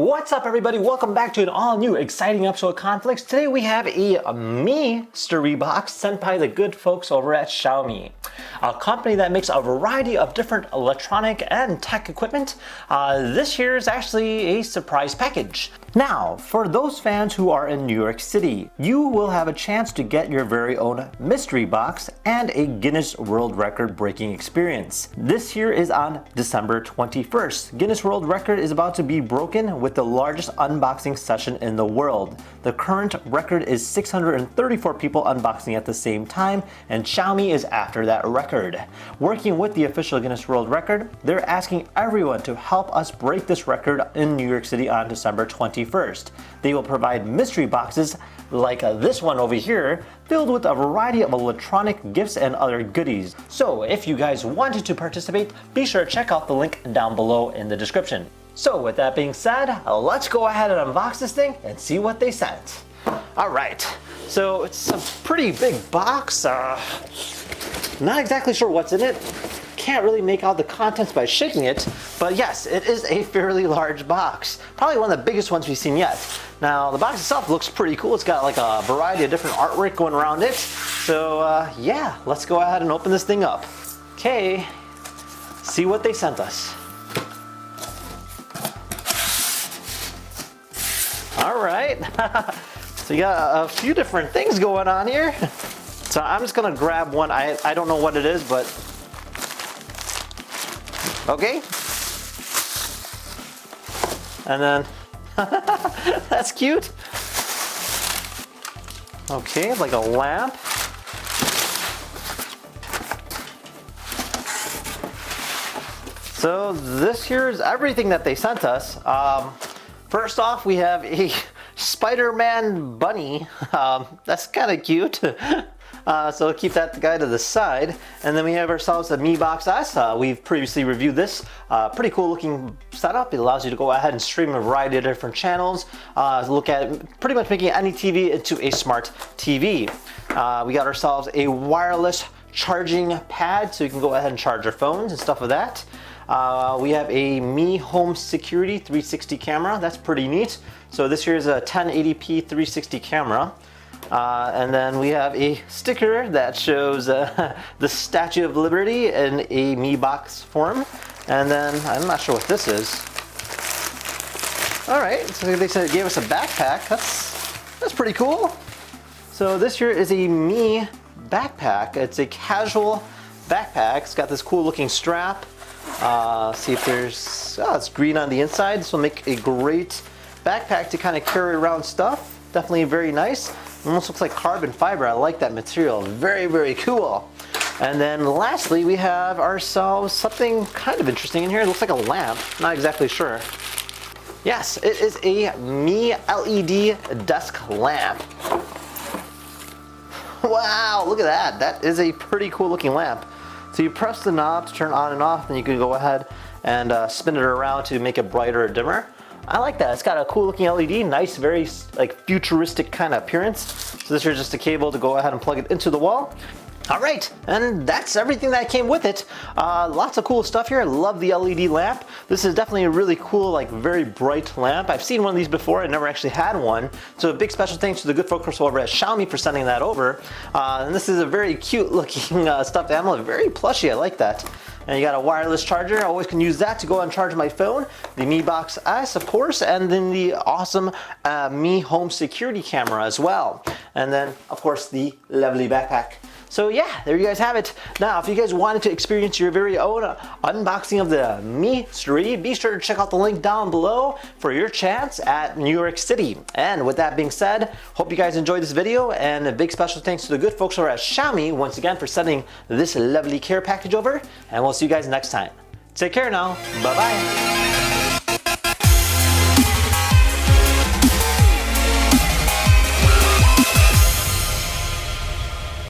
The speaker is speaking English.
What's up, everybody? Welcome back to an all-new exciting episode of Conflicts. Today we have a Mi-Stery box sent by the good folks over at Xiaomi, a company that makes a variety of different electronic and tech equipment. This here is actually a surprise package. Now, for those fans who are in New York City, you will have a chance to get your very own mystery box and a Guinness World Record breaking experience. This here is on December 21st. Guinness World Record is about to be broken with the largest unboxing session in the world. The current record is 634 people unboxing at the same time, and Xiaomi is after that record. Working with the official Guinness World Record, they're asking everyone to help us break this record in New York City on December 21st. They will provide mystery boxes like this one over here, filled with a variety of electronic gifts and other goodies. So if you guys wanted to participate, be sure to check out the link down below in the description. So with that being said, let's go ahead and unbox this thing and see what they sent. All right, so it's a pretty big box. Not exactly sure what's in it. Can't really make out the contents by shaking it, but yes, it is a fairly large box. Probably one of the biggest ones we've seen yet. Now, the box itself looks pretty cool. It's got like a variety of different artwork going around it. So yeah, let's go ahead and open this thing up. Okay, see what they sent us. All right, so you got a few different things going on here. So I'm just gonna grab one. I don't know what it is, but okay. And then, that's cute. Okay, like a lamp. So this here is everything that they sent us. First off, we have a Spider-Man bunny. That's kind of cute. So keep that guy to the side. And then we have ourselves a Mi Box S. We've previously reviewed this. Pretty cool looking setup. It allows you to go ahead and stream a variety of different channels. Look at pretty much making any TV into a smart TV. We got ourselves a wireless charging pad, so you can go ahead and charge your phones and stuff with that. We have a Mi Home Security 360 camera. That's pretty neat. So this here is a 1080p 360 camera. And then we have a sticker that shows the Statue of Liberty in a Mi Box form. And then I'm not sure what this is. All right, so they said it gave us a backpack. That's pretty cool. So this here is a Mi backpack. It's a casual backpack. It's got this cool looking strap. See if there's, it's green on the inside. This will make a great backpack to kind of carry around stuff. Definitely very nice. Almost looks like carbon fiber. I like that material. Very, very cool. And then lastly, we have ourselves something kind of interesting in here. It looks like a lamp. Not exactly sure. Yes, it is a Mi LED desk lamp. Wow, look at that. That is a pretty cool looking lamp. So you press the knob to turn on and off, and you can go ahead and spin it around to make it brighter or dimmer. I like that. It's got a cool looking LED, nice, very like futuristic kind of appearance. So this here is just a cable to go ahead and plug it into the wall. All right, and that's everything that came with it. Lots of cool stuff here. I love the LED lamp. This is definitely a really cool, like very bright lamp. I've seen one of these before. I never actually had one. So a big special thanks to the good folks over at Xiaomi for sending that over. And this is a very cute looking stuffed animal, very plushy. I like that. And you got a wireless charger. I always can use that to go and charge my phone. The Mi Box S, of course, and then the awesome Mi Home Security camera as well. And then, of course, the lovely backpack. So yeah, there you guys have it. Now, if you guys wanted to experience your very own unboxing of the Mi-Stery, be sure to check out the link down below for your chance at New York City. And with that being said, hope you guys enjoyed this video, and a big special thanks to the good folks over at Xiaomi once again for sending this lovely care package over, and we'll see you guys next time. Take care now. Bye-bye.